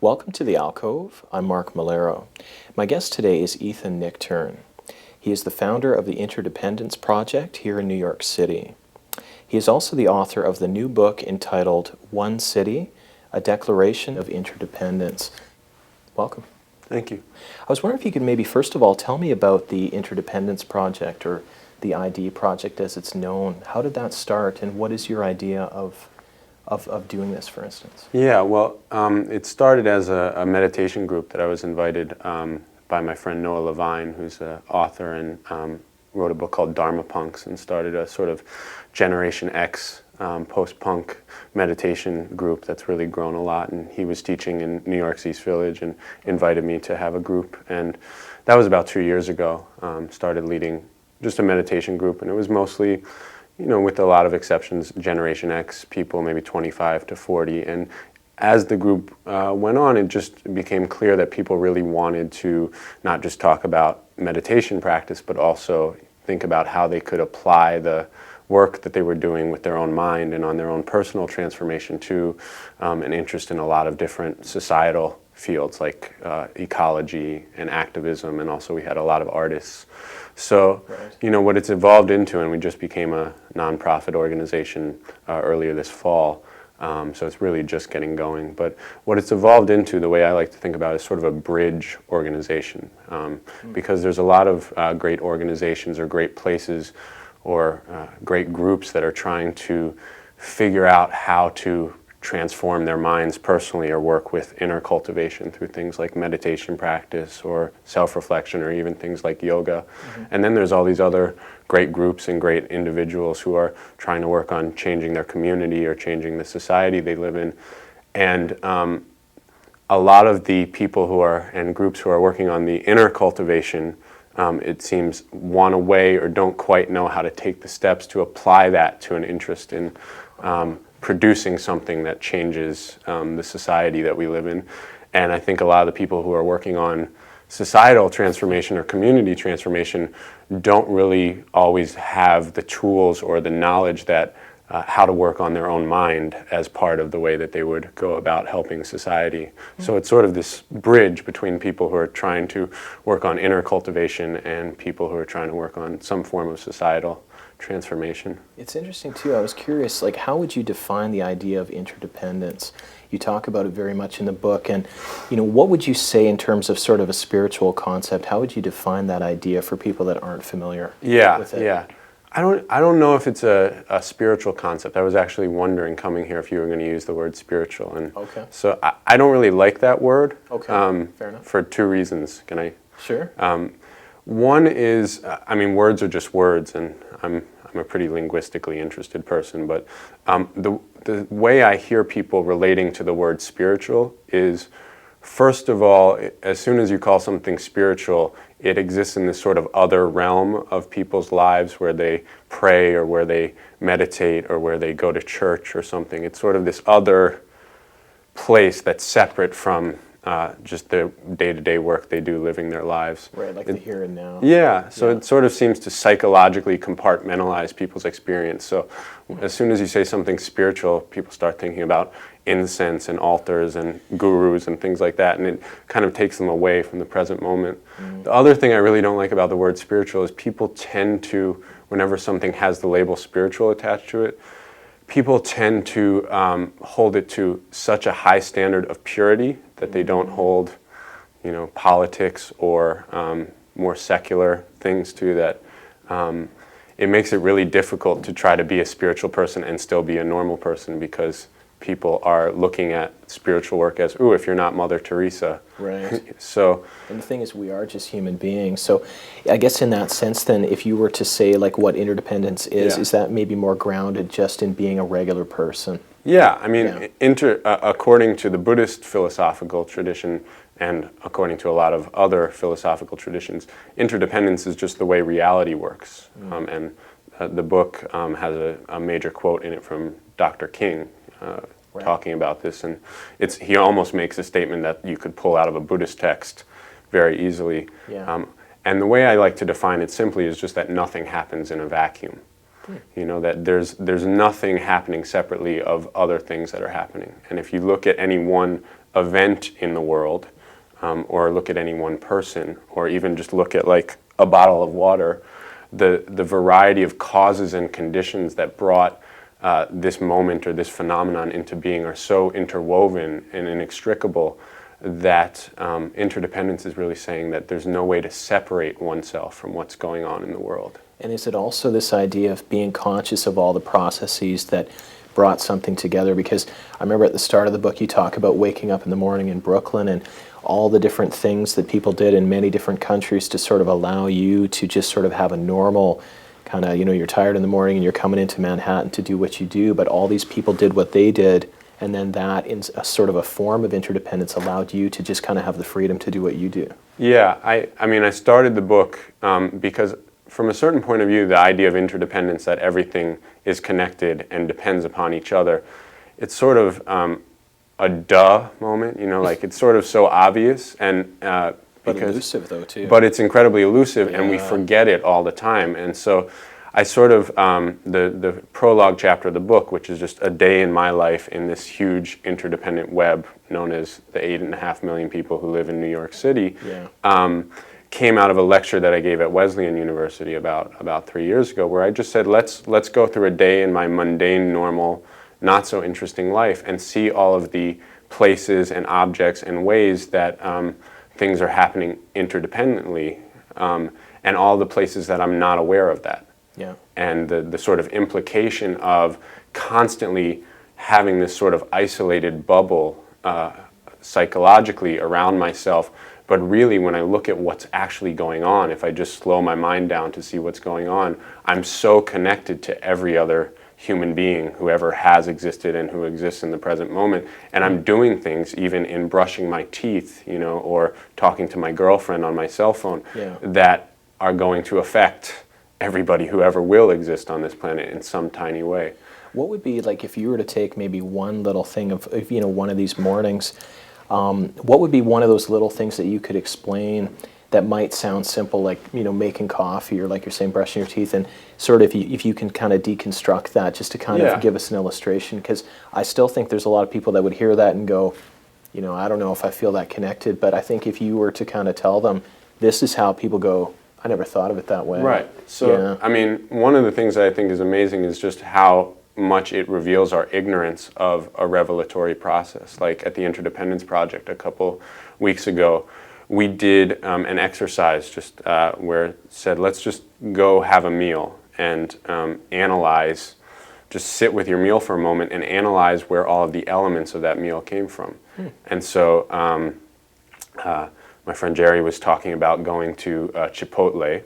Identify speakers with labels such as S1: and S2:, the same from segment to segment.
S1: Welcome to the Alcove. I'm Mark Malero. My guest today is Ethan Nichtern. He is the founder of the Interdependence Project here in New York City. He is also the author of the new book entitled One City, a Declaration of Interdependence. Welcome.
S2: Thank you.
S1: I was wondering if you could maybe first of all tell me about the Interdependence Project, or the ID Project as it's known. How did that start, and what is your idea of doing this, for instance?
S2: Yeah, well, it started as a meditation group that I was invited by my friend Noah Levine, who's an author and wrote a book called Dharma Punks, and started a sort of Generation X post-punk meditation group that's really grown a lot. And he was teaching in New York's East Village and invited me to have a group. And that was about 2 years ago. Started leading just a meditation group, and it was mostly, you know, with a lot of exceptions, Generation X people, maybe 25 to 40. And as the group went on, it just became clear that people really wanted to not just talk about meditation practice, but also think about how they could apply the work that they were doing with their own mind and on their own personal transformation to an interest in a lot of different societal fields like ecology and activism, and also we had a lot of artists. So, you know, what it's evolved into, and we just became a nonprofit organization earlier this fall, so it's really just getting going. But what it's evolved into, the way I like to think about it, is sort of a bridge organization, because there's a lot of great organizations or great places or great groups that are trying to figure out how to transform their minds personally or work with inner cultivation through things like meditation practice or self-reflection or even things like yoga. And then there's all these other great groups and great individuals who are trying to work on changing their community or changing the society they live in. And a lot of the people who are, and groups who are working on the inner cultivation, it seems, want a way or don't quite know how to take the steps to apply that to an interest in producing something that changes the society that we live in. And I think a lot of the people who are working on societal transformation or community transformation don't really always have the tools or the knowledge that how to work on their own mind as part of the way that they would go about helping society. So it's sort of this bridge between people who are trying to work on inner cultivation and people who are trying to work on some form of societal transformation.
S1: It's interesting too. I was curious, like, how would you define the idea of interdependence? You talk about it very much in the book, and you know, what would you say in terms of sort of a spiritual concept? How would you define that idea for people that aren't familiar with it?
S2: Yeah. I don't know if it's a spiritual concept. I was actually wondering coming here if you were going to use the word spiritual, and so I don't really like that word.
S1: Fair enough.
S2: For two reasons. Can I?
S1: Sure.
S2: One is, I mean, words are just words, and I'm a pretty linguistically interested person, but the way I hear people relating to the word spiritual is, first of all, as soon as you call something spiritual, it exists in this sort of other realm of people's lives where they pray or where they meditate or where they go to church or something. It's sort of this other place that's separate from just the day-to-day work they do living their lives.
S1: Right, like the here and now.
S2: Yeah, so it sort of seems to psychologically compartmentalize people's experience. So as soon as you say something spiritual, people start thinking about incense and altars and gurus and things like that, and it kind of takes them away from the present moment. The other thing I really don't like about the word spiritual is people tend to, whenever something has the label spiritual attached to it, people tend to hold it to such a high standard of purity that they don't hold, you know, politics or more secular things to that. It makes it really difficult to try to be a spiritual person and still be a normal person, because people are looking at spiritual work as, ooh, if you're not Mother Teresa.
S1: Right.
S2: So,
S1: and the thing is, we are just human beings. So I guess in that sense then, if you were to say like what interdependence is that maybe more grounded just in being a regular person?
S2: Yeah, I mean, according to the Buddhist philosophical tradition and according to a lot of other philosophical traditions, interdependence is just the way reality works. And the book has a major quote in it from Dr. King, talking about this, and he almost makes a statement that you could pull out of a Buddhist text very easily. And the way I like to define it simply is just that nothing happens in a vacuum. You know, that there's nothing happening separately of other things that are happening. And if you look at any one event in the world, or look at any one person, or even just look at like a bottle of water, the variety of causes and conditions that brought this moment or this phenomenon into being are so interwoven and inextricable that interdependence is really saying that there's no way to separate oneself from what's going on in the world.
S1: And is it also this idea of being conscious of all the processes that brought something together? Because I remember at the start of the book you talk about waking up in the morning in Brooklyn and all the different things that people did in many different countries to sort of allow you to just sort of have a normal kind of, you're tired in the morning and you're coming into Manhattan to do what you do, but all these people did what they did, and then that in a sort of a form of interdependence allowed you to just kind of have the freedom to do what you do.
S2: Yeah, I mean, I started the book because from a certain point of view, the idea of interdependence, that everything is connected and depends upon each other, it's sort of a duh moment, like it's sort of so obvious, and
S1: But elusive though too.
S2: But it's incredibly elusive,
S1: Yeah.
S2: and we forget it all the time. And so I sort of, the prologue chapter of the book, which is just a day in my life in this huge interdependent web known as the 8.5 million people who live in New York City, came out of a lecture that I gave at Wesleyan University about 3 years ago, where I just said, let's go through a day in my mundane, normal, not so interesting life and see all of the places and objects and ways that things are happening interdependently, and all the places that I'm not aware of that.
S1: Yeah.
S2: And the sort of implication of constantly having this sort of isolated bubble psychologically around myself, but really when I look at what's actually going on, if I just slow my mind down to see what's going on, I'm so connected to every other human being who ever has existed and who exists in the present moment. And I'm doing things even in brushing my teeth, or talking to my girlfriend on my cell phone, that are going to affect everybody who ever will exist on this planet in some tiny way.
S1: What would be, like, if you were to take maybe one little thing of one of these mornings, what would be one of those little things that you could explain that might sound simple, like, making coffee, or like you're saying, brushing your teeth, and sort of if you can kind of deconstruct that just to kind of give us an illustration? Because I still think there's a lot of people that would hear that and go, I don't know if I feel that connected, but I think if you were to kind of tell them, this is how people go, I never thought of it that way.
S2: Right. So, I mean, one of the things that I think is amazing is just how much it reveals our ignorance of a revelatory process. Like at the Interdependence Project a couple weeks ago, we did an exercise just where it said, let's just go have a meal and analyze, just sit with your meal for a moment and analyze where all of the elements of that meal came from. And so my friend Jerry was talking about going to Chipotle,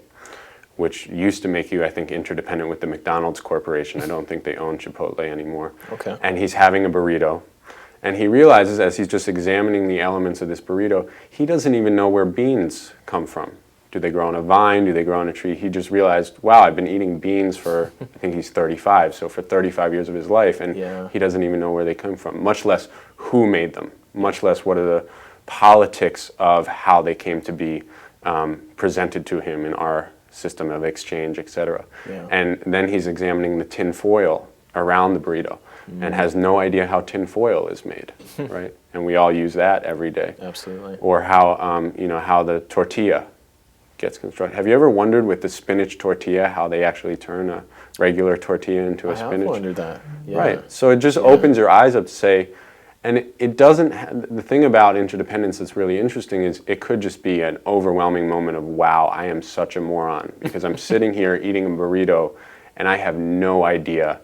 S2: which used to make you, I think, interdependent with the McDonald's Corporation. I don't think they own Chipotle anymore.
S1: Okay.
S2: And he's having a burrito. And he realizes, as he's just examining the elements of this burrito, he doesn't even know where beans come from. Do they grow on a vine? Do they grow on a tree? He just realized, wow, I've been eating beans for, I think he's 35, so for 35 years of his life, and he doesn't even know where they come from, much less who made them, much less what are the politics of how they came to be presented to him in our system of exchange, etc. And then he's examining the tin foil around the burrito and has no idea how tin foil is made, right? And we all use that every day.
S1: Absolutely.
S2: Or how how the tortilla gets constructed. Have you ever wondered with the spinach tortilla how they actually turn a regular tortilla into a spinach?
S1: I have wondered that. Yeah.
S2: Right. So it just opens your eyes up to say, and it doesn't, the thing about interdependence that's really interesting is it could just be an overwhelming moment of, wow, I am such a moron, because I'm sitting here eating a burrito and I have no idea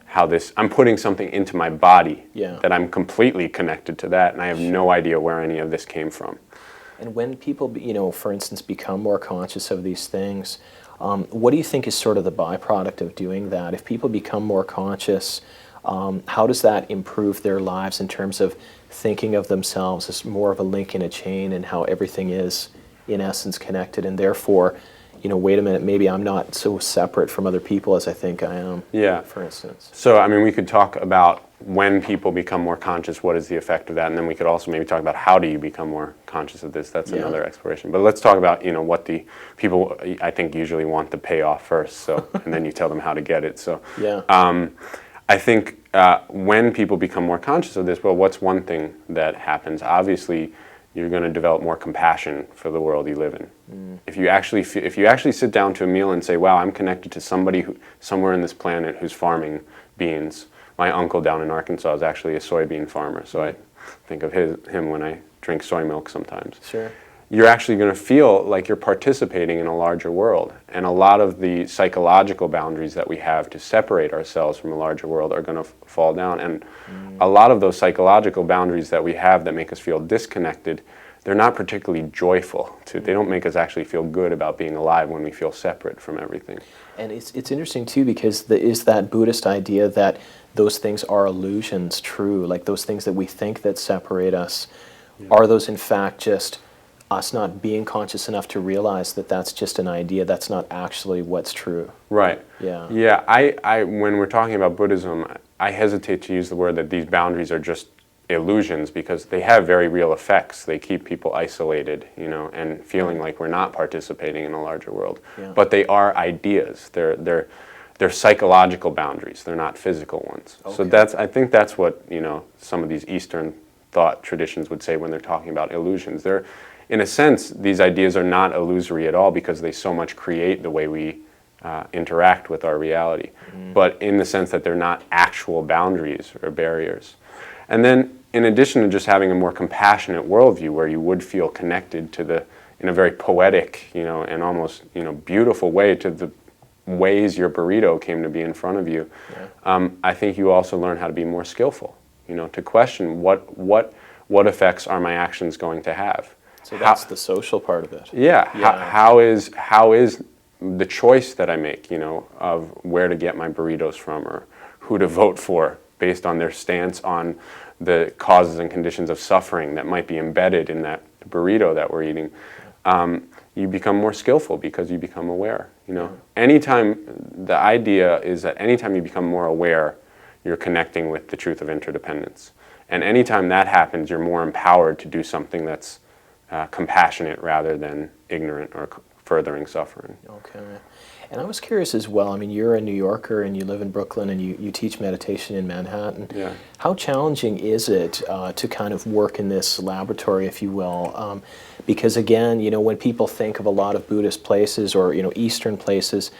S2: how I'm putting something into my body that I'm completely connected to that, and I have no idea where any of this came from.
S1: And when people, for instance, become more conscious of these things, what do you think is sort of the byproduct of doing that? If people become more conscious, how does that improve their lives in terms of thinking of themselves as more of a link in a chain and how everything is, in essence, connected, and therefore, wait a minute, maybe I'm not so separate from other people as I think I am, for instance.
S2: So, I mean, we could talk about when people become more conscious, what is the effect of that, and then we could also maybe talk about how do you become more conscious of this. That's another exploration. But let's talk about, what the people, I think, usually want the payoff first, so, and then you tell them how to get it. So, I think when people become more conscious of this, well, what's one thing that happens? Obviously, you're going to develop more compassion for the world you live in. If you actually sit down to a meal and say, wow, I'm connected to somebody somewhere in this planet who's farming beans. My uncle down in Arkansas is actually a soybean farmer, so I think of him when I drink soy milk sometimes.
S1: Sure.
S2: You're actually going to feel like you're participating in a larger world. And a lot of the psychological boundaries that we have to separate ourselves from a larger world are going to fall down. And a lot of those psychological boundaries that we have that make us feel disconnected, they're not particularly joyful. They don't make us actually feel good about being alive when we feel separate from everything.
S1: And it's interesting too, because is that Buddhist idea that those things are illusions true? Like those things that we think that separate us, are those in fact just us not being conscious enough to realize that that's just an idea, that's not actually what's true?
S2: Right.
S1: Yeah.
S2: Yeah, I when we're talking about Buddhism, I hesitate to use the word that these boundaries are just illusions, because they have very real effects. They keep people isolated, and feeling like we're not participating in a larger world.
S1: Yeah.
S2: But they are ideas. They're psychological boundaries. They're not physical ones.
S1: Okay.
S2: So I think that's what some of these Eastern thought traditions would say when they're talking about illusions. They're, in a sense, these ideas are not illusory at all, because they so much create the way we interact with our reality. But in the sense that they're not actual boundaries or barriers. And then, in addition to just having a more compassionate worldview, where you would feel connected to in a very poetic, and almost, beautiful way, to the ways your burrito came to be in front of you, I think you also learn how to be more skillful, to question what effects are my actions going to have.
S1: So that's the social part of it.
S2: Yeah. How is the choice that I make, of where to get my burritos from or who to vote for based on their stance on the causes and conditions of suffering that might be embedded in that burrito that we're eating, you become more skillful because you become aware. Anytime, the idea is that anytime you become more aware, you're connecting with the truth of interdependence. And anytime that happens, you're more empowered to do something that's compassionate rather than ignorant or furthering suffering.
S1: Okay. And I was curious as well, I mean, you're a New Yorker and you live in Brooklyn and you teach meditation in Manhattan.
S2: Yeah.
S1: How challenging is it to kind of work in this laboratory, if you will? Because again, when people think of a lot of Buddhist places or, Eastern places,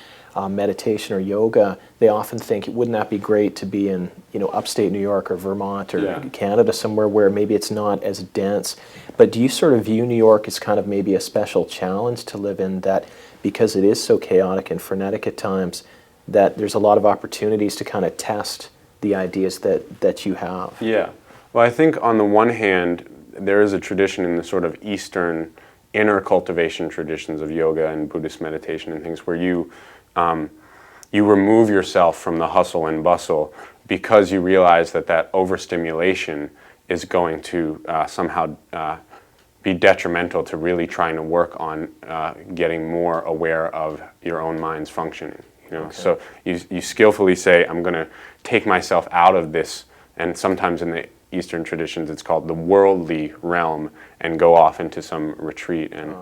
S1: meditation or yoga, they often think, wouldn't that be great to be in, upstate New York or Vermont or Canada, somewhere where maybe it's not as dense. But do you sort of view New York as kind of maybe a special challenge to live in, that because it is so chaotic and frenetic at times, that there's a lot of opportunities to kind of test the ideas that you have?
S2: Yeah. Well, I think on the one hand, there is a tradition in the sort of Eastern inner cultivation traditions of yoga and Buddhist meditation and things, where you remove yourself from the hustle and bustle, because you realize that overstimulation is going to somehow be detrimental to really trying to work on getting more aware of your own mind's functioning. Okay. So you skillfully say, I'm going to take myself out of this, and sometimes in the Eastern traditions it's called the worldly realm, and go off into some retreat. And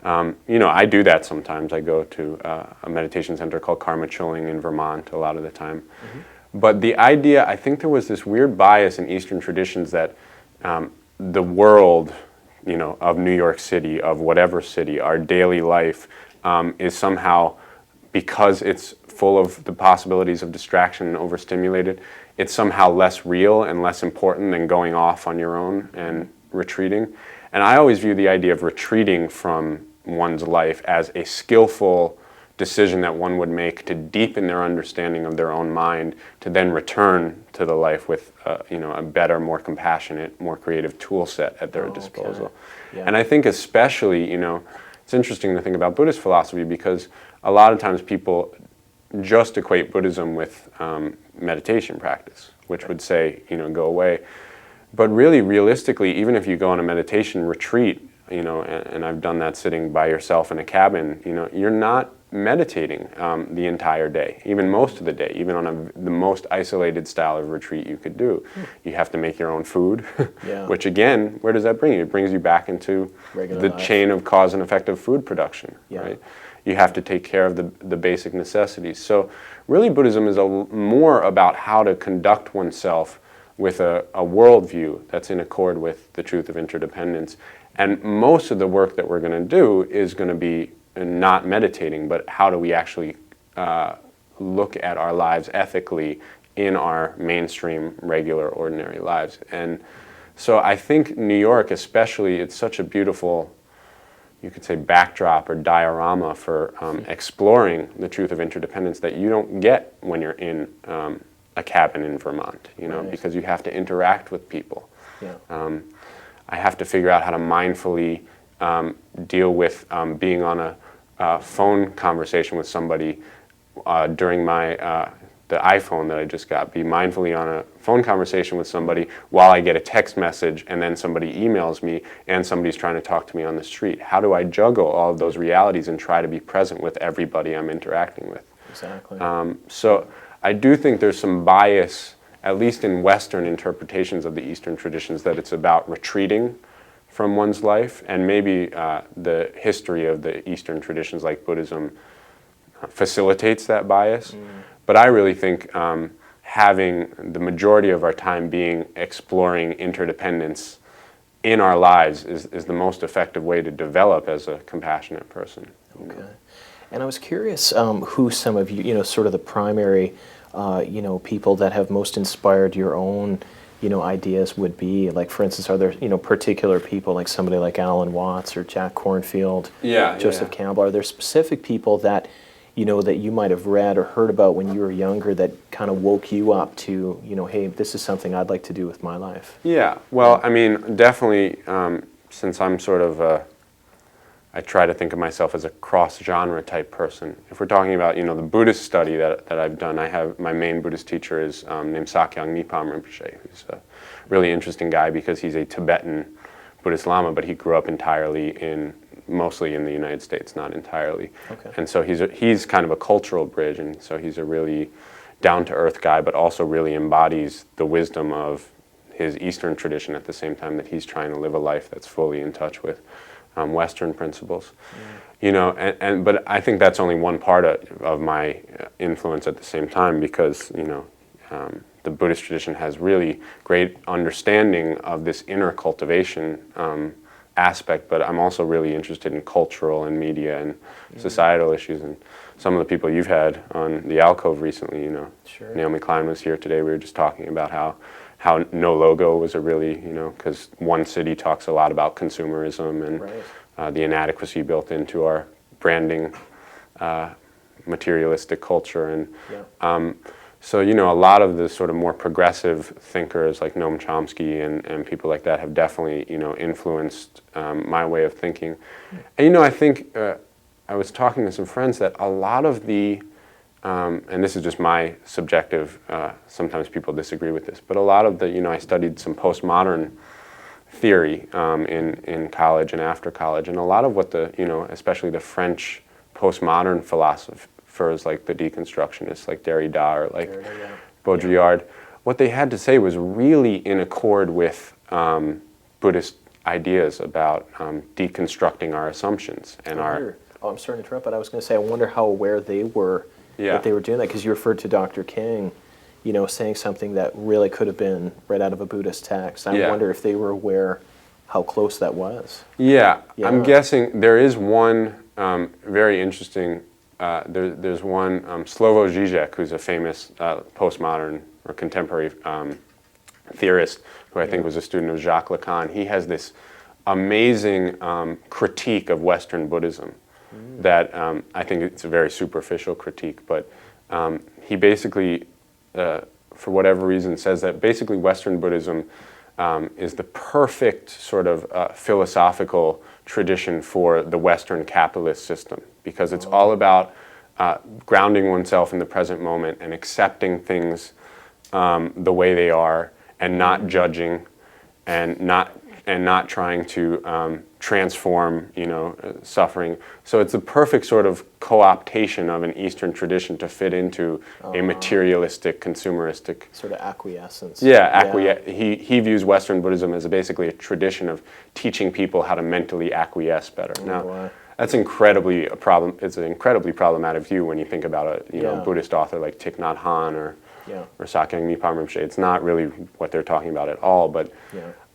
S2: I do that sometimes. I go to a meditation center called Karma Choling in Vermont a lot of the time. But the idea, I think there was this weird bias in Eastern traditions that the world, of New York City, of whatever city, our daily life is somehow, because it's full of the possibilities of distraction and overstimulated, it's somehow less real and less important than going off on your own and retreating. And I always view the idea of retreating from one's life as a skillful decision that one would make to deepen their understanding of their own mind, to then return to the life with a better, more compassionate, more creative tool set at their disposal.
S1: Yeah.
S2: And I think especially, it's interesting to think about Buddhist philosophy, because a lot of times people just equate Buddhism with meditation practice, which would say, go away. But really, realistically, even if you go on a meditation retreat, and I've done that sitting by yourself in a cabin, you're not meditating the entire day, even most of the day, even on the most isolated style of retreat you could do. You have to make your own food, which again, where does that bring you? It brings you back into the chain of cause and effect of food production, right? You have to take care of the basic necessities. So really Buddhism is more about how to conduct oneself with a worldview that's in accord with the truth of interdependence. And most of the work that we're going to do is going to be not meditating, but how do we actually look at our lives ethically in our mainstream, regular, ordinary lives. And so I think New York especially, it's such a beautiful, you could say, backdrop or diorama for exploring the truth of interdependence that you don't get when you're in a cabin in Vermont, you know, because you have to interact with people. I have to figure out how to mindfully deal with being on a phone conversation with somebody during my the iPhone that I just got, be mindfully on a phone conversation with somebody while I get a text message and then somebody emails me and somebody's trying to talk to me on the street. How do I juggle all of those realities and try to be present with everybody I'm interacting with?
S1: Exactly.
S2: So I do think there's some bias, at least in Western interpretations of the Eastern traditions, that it's about retreating from one's life, and maybe the history of the Eastern traditions like Buddhism facilitates that bias. But I really think having the majority of our time being exploring interdependence in our lives is the most effective way to develop as a compassionate person.
S1: Okay. And I was curious who some of you, you know, sort of the primary, you know, people that have most inspired your own, you know, ideas would be. Like, for instance, are there, you know, particular people like somebody like Alan Watts or Jack Kornfield, Joseph Campbell? Are there specific people that, you know, that you might have read or heard about when you were younger that kind of woke you up to, you know, hey, this is something I'd like to do with my life?
S2: Yeah, well, I mean, definitely, since I'm sort of I try to think of myself as a cross-genre type person. If we're talking about, you know, the Buddhist study that I've done, I have, my main Buddhist teacher is named Sakyong Nipam Rinpoche, who's a really interesting guy because he's a Tibetan Buddhist Lama, but he grew up mostly in the United States, not entirely.
S1: Okay.
S2: And so he's kind of a cultural bridge, and so he's a really down-to-earth guy, but also really embodies the wisdom of his Eastern tradition at the same time that he's trying to live a life that's fully in touch with Western principles. You know, but I think that's only one part of my influence at the same time, because, you know, the Buddhist tradition has really great understanding of this inner cultivation aspect, but I'm also really interested in cultural and media and societal issues. And some of the people you've had on the Alcove recently, you know, Naomi Klein was here today. We were just talking about how No Logo was a really, you know, because One City talks a lot about consumerism and the inadequacy built into our branding, materialistic culture. And so, you know, a lot of the sort of more progressive thinkers like Noam Chomsky and people like that have definitely, you know, influenced my way of thinking. And, you know, I think I was talking to some friends that a lot of the, and this is just my subjective, sometimes people disagree with this, but a lot of the, you know, I studied some postmodern theory in college and after college, and a lot of what the, you know, especially the French postmodern philosophers like the deconstructionists like Derrida or like Baudrillard, what they had to say was really in accord with Buddhist ideas about deconstructing our assumptions and our...
S1: Oh, I'm sorry to interrupt, but I was going to say, I wonder how aware they were that they were doing that, because you referred to Dr. King, you know, saying something that really could have been right out of a Buddhist text. I wonder if they were aware how close that was.
S2: I'm guessing there is one very interesting, there's one, Slavoj Žižek, who's a famous postmodern or contemporary theorist, who I think was a student of Jacques Lacan. He has this amazing critique of Western Buddhism that I think it's a very superficial critique, but he basically, for whatever reason, says that basically Western Buddhism is the perfect sort of philosophical tradition for the Western capitalist system, because it's all about grounding oneself in the present moment and accepting things the way they are and not judging and not and not trying to transform, suffering. So it's a perfect sort of co-optation of an Eastern tradition to fit into a materialistic, consumeristic
S1: sort of acquiescence.
S2: Yeah, he views Western Buddhism as basically a tradition of teaching people how to mentally acquiesce better. Now, that's incredibly a problem. It's an incredibly problematic view when you think about a Buddhist author like Thich Nhat Hanh or Sakyong Mipham Rinpoche. It's not really what they're talking about at all. But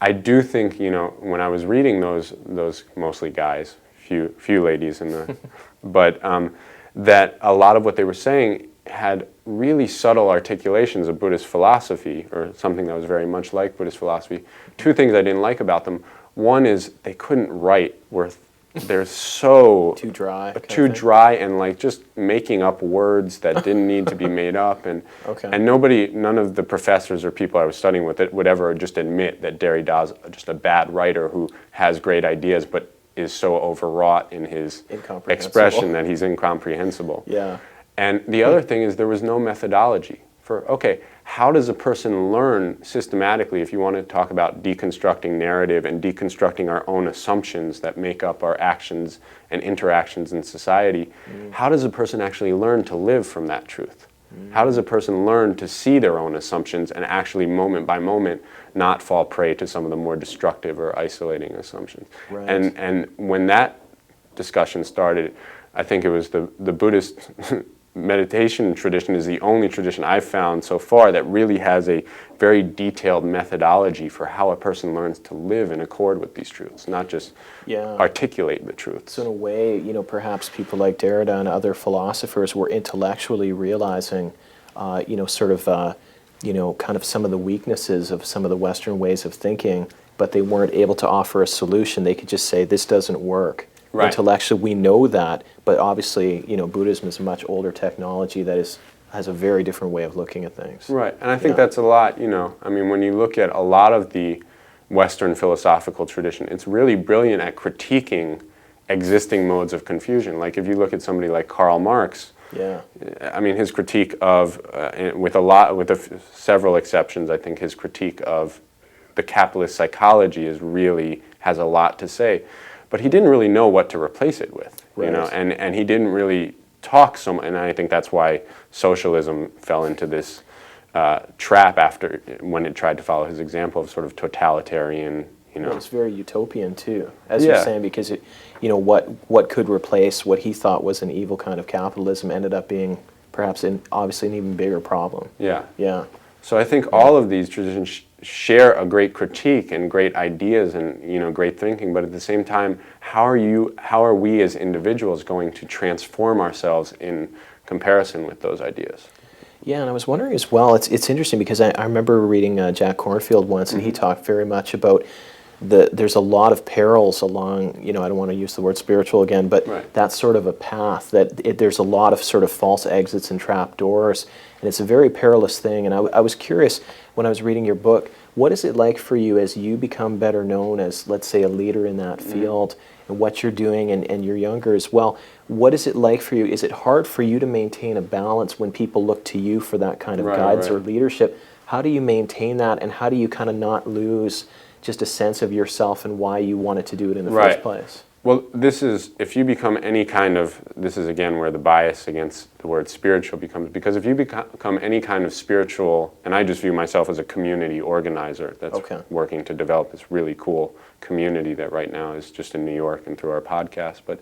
S2: I do think when I was reading those mostly guys, few ladies in the, but that a lot of what they were saying had really subtle articulations of Buddhist philosophy, or something that was very much like Buddhist philosophy. Two things I didn't like about them. One is they couldn't write worth. They're so
S1: too dry
S2: and like just making up words that didn't need to be made up, and none of the professors or people I was studying with it would ever just admit that Derrida's just a bad writer who has great ideas but is so overwrought in his expression that he's incomprehensible. And the other thing is there was no methodology for, how does a person learn systematically, if you want to talk about deconstructing narrative and deconstructing our own assumptions that make up our actions and interactions in society, how does a person actually learn to live from that truth? How does a person learn to see their own assumptions and actually moment by moment not fall prey to some of the more destructive or isolating assumptions? And when that discussion started, I think it was the Buddhist meditation tradition is the only tradition I've found so far that really has a very detailed methodology for how a person learns to live in accord with these truths, not just articulate the truths.
S1: So in a way, perhaps people like Derrida and other philosophers were intellectually realizing, kind of some of the weaknesses of some of the Western ways of thinking, but they weren't able to offer a solution. They could just say, this doesn't work. Intellectually, we know that, but obviously, Buddhism is a much older technology that has a very different way of looking at things.
S2: Right, and I think that's a lot, when you look at a lot of the Western philosophical tradition, it's really brilliant at critiquing existing modes of confusion. Like if you look at somebody like Karl Marx, his critique of, several exceptions, I think his critique of the capitalist psychology has a lot to say. But he didn't really know what to replace it with, and he didn't really talk so much, and I think that's why socialism fell into this trap when it tried to follow his example of sort of totalitarian,
S1: Well, it's very utopian too, as you're saying, because what could replace what he thought was an evil kind of capitalism ended up being perhaps obviously an even bigger problem.
S2: So I think all of these traditions share a great critique and great ideas and great thinking, but at the same time, how are we as individuals going to transform ourselves in comparison with those ideas?
S1: Yeah, and I was wondering as well, it's interesting because I remember reading Jack Kornfield once, and he talked very much about there's a lot of perils along, I don't want to use the word spiritual again, but that's sort of a path that there's a lot of sort of false exits and trap doors, and it's a very perilous thing. And I was curious when I was reading your book, what is it like for you as you become better known as, let's say, a leader in that field, and what you're doing, and you're younger as well? What is it like for you? Is it hard for you to maintain a balance when people look to you for that kind of guidance or leadership? How do you maintain that, and how do you kind of not lose just a sense of yourself and why you wanted to do it in the first place?
S2: Well, if you become any kind of, this is again where the bias against the word spiritual becomes, because if you become any kind of spiritual, and I just view myself as a community organizer that's working to develop this really cool community that right now is just in New York and through our podcast, but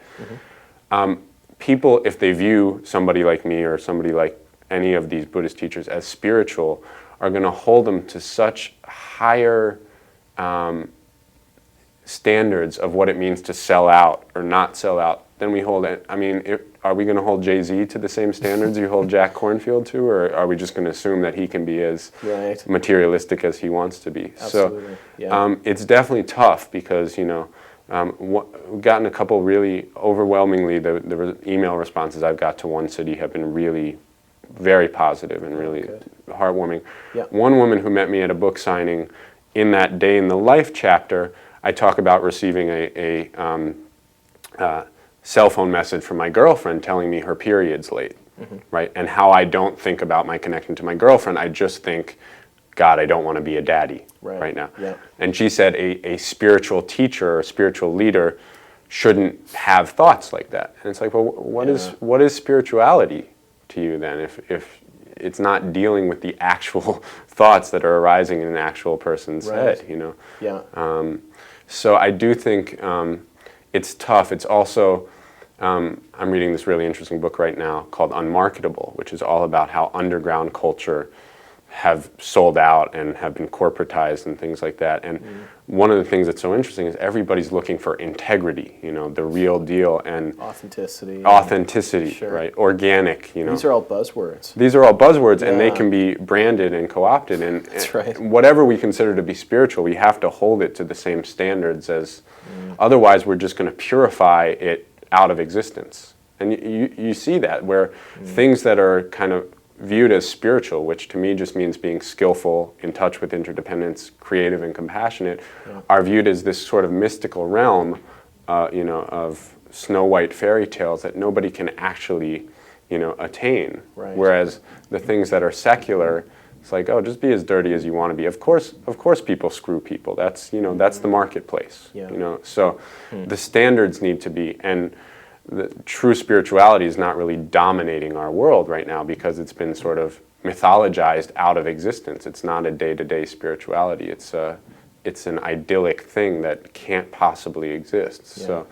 S2: people, if they view somebody like me or somebody like any of these Buddhist teachers as spiritual, are going to hold them to such higher standards of what it means to sell out or not sell out than we hold it. Are we going to hold Jay-Z to the same standards you hold Jack Kornfield to, or are we just going to assume that he can be as materialistic as he wants to be?
S1: Absolutely.
S2: It's definitely tough because, we've gotten a couple really overwhelmingly, the email responses I've got to One City have been really very positive and really heartwarming. One woman who met me at a book signing, in that day in the life chapter, I talk about receiving a cell phone message from my girlfriend telling me her period's late, right? And how I don't think about my connection to my girlfriend. I just think God, I don't want to be a daddy right now.
S1: Yeah.
S2: And she said a spiritual teacher or spiritual leader shouldn't have thoughts like that. And it's like, well, what is spirituality to you then if it's not dealing with the actual thoughts that are arising in an actual person's head, you know?
S1: Yeah.
S2: So I do think it's tough. It's also, I'm reading this really interesting book right now called Unmarketable, which is all about how underground culture have sold out and have been corporatized and things like that. And one of the things that's so interesting is everybody's looking for integrity, you know, the real deal, and authenticity,
S1: sure.
S2: right? Organic, you know.
S1: These are all buzzwords.
S2: These are all buzzwords, and they
S1: Yeah.
S2: can be branded and co-opted. And
S1: That's right.
S2: whatever we consider to be spiritual, we have to hold it to the same standards as. Otherwise, we're just going to purify it out of existence. And you see that where things that are kind of viewed as spiritual, which to me just means being skillful, in touch with interdependence, creative and compassionate, are viewed as this sort of mystical realm, you know, of Snow White fairy tales that nobody can actually, you know, attain.
S1: Right.
S2: Whereas the things that are secular, it's like, oh, just be as dirty as you want to be. Of course, people screw people. That's, you know, that's the marketplace.
S1: Yeah.
S2: You know, so the standards need to be, and the true spirituality is not really dominating our world right now because it's been sort of mythologized out of existence. It's not a day-to-day spirituality. It's an idyllic thing that can't possibly exist.
S1: Yeah.
S2: So,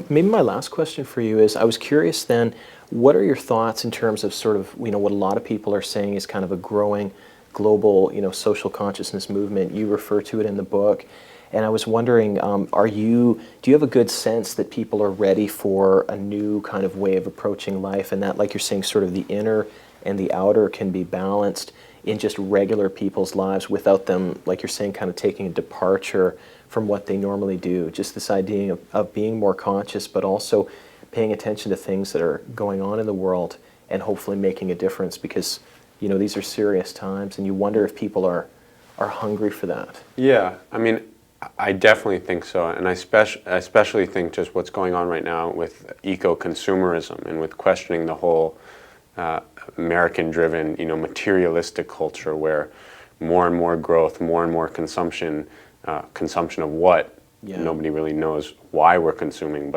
S1: maybe my last question for you is, I was curious then, what are your thoughts in terms of sort of, you know, what a lot of people are saying is kind of a growing global, you know, social consciousness movement? You refer to it in the book. And I was wondering, do you have a good sense that people are ready for a new kind of way of approaching life, and that, like you're saying, sort of the inner and the outer can be balanced in just regular people's lives without them, like you're saying, kind of taking a departure from what they normally do? Just this idea of being more conscious, but also paying attention to things that are going on in the world and hopefully making a difference, because, you know, these are serious times, and you wonder if people are hungry for that.
S2: yeah, I mean, I definitely think so, and I especially think just what's going on right now with eco-consumerism and with questioning the whole American-driven, you know, materialistic culture where more and more growth, more and more consumption of what?
S1: Yeah.
S2: Nobody really knows why we're consuming,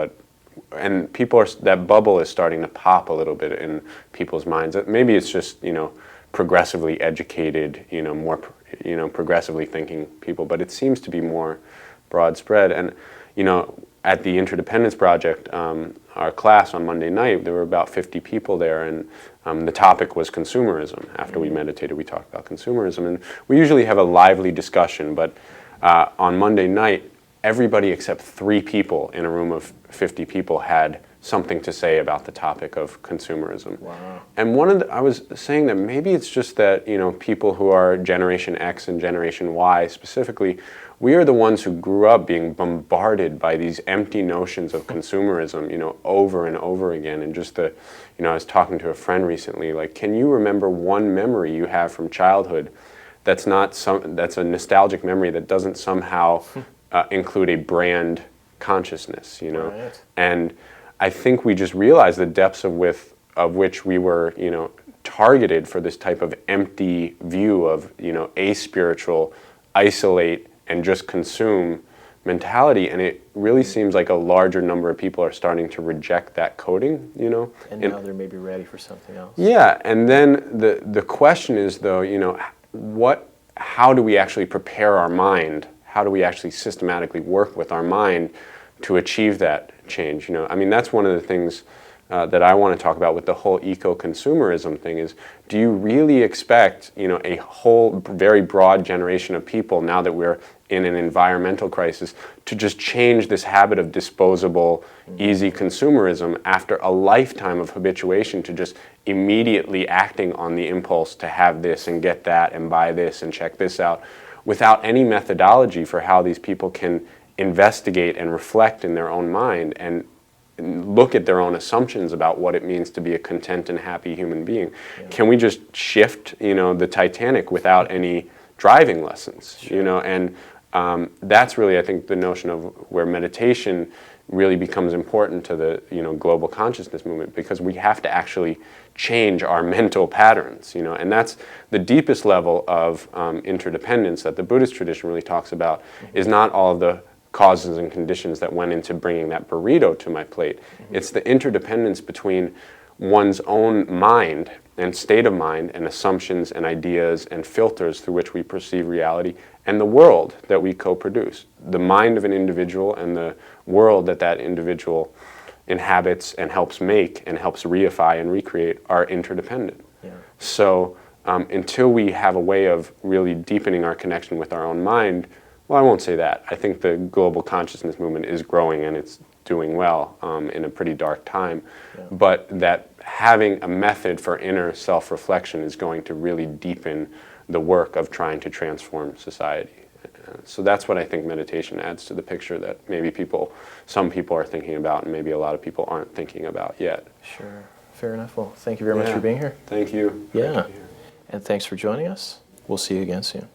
S2: and people that bubble is starting to pop a little bit in people's minds. Maybe it's just, you know, progressively educated, you know, more, you know, progressively thinking people, but it seems to be more broad spread. And, you know, at the Interdependence Project, our class on Monday night, there were about 50 people there, and the topic was consumerism. After we meditated, we talked about consumerism, and we usually have a lively discussion, but on Monday night, everybody except 3 people in a room of 50 people had something to say about the topic of consumerism.
S1: Wow.
S2: And I was saying that maybe it's just that, you know, people who are Generation X and Generation Y specifically, we are the ones who grew up being bombarded by these empty notions of consumerism, you know, over and over again. And just you know, I was talking to a friend recently, like, can you remember one memory you have from childhood that's a nostalgic memory that doesn't somehow include a brand consciousness, you know?
S1: Right.
S2: And I think we just realized the depths of which we were, you know, targeted for this type of empty view of, you know, aspiritual, isolate and just consume mentality. And it really seems like a larger number of people are starting to reject that coding, you know.
S1: And now they're maybe ready for something else.
S2: Yeah, and then the question is, though, you know, how do we actually prepare our mind? How do we actually systematically work with our mind to achieve that change? You know, I mean, that's one of the things that I want to talk about with the whole eco-consumerism thing is, do you really expect, you know, a whole very broad generation of people, now that we're in an environmental crisis, to just change this habit of disposable, easy consumerism after a lifetime of habituation to just immediately acting on the impulse to have this and get that and buy this and check this out, without any methodology for how these people can investigate and reflect in their own mind and look at their own assumptions about what it means to be a content and happy human being? Yeah. Can we just shift, you know, the Titanic without any driving lessons? Sure. You know, and That's really, I think, the notion of where meditation really becomes important to the global consciousness movement, because we have to actually change our mental patterns, and that's the deepest level of interdependence that the Buddhist tradition really talks about. Is not all of the causes and conditions that went into bringing that burrito to my plate. It's the interdependence between one's own mind and state of mind and assumptions and ideas and filters through which we perceive reality and the world that we co-produce. The mind of an individual and the world that that individual inhabits and helps make and helps reify and recreate are interdependent.
S1: Yeah.
S2: So until we have a way of really deepening our connection with our own mind, well, I won't say that. I think the global consciousness movement is growing and it's doing well in a pretty dark time.
S1: Yeah.
S2: But that having a method for inner self-reflection is going to really deepen the work of trying to transform society. So that's what I think meditation adds to the picture that maybe some people are thinking about and maybe a lot of people aren't thinking about yet.
S1: Sure. Fair enough. Well, thank you very much for being here.
S2: Thank you.
S1: Yeah. And thanks for joining us. We'll see you again soon.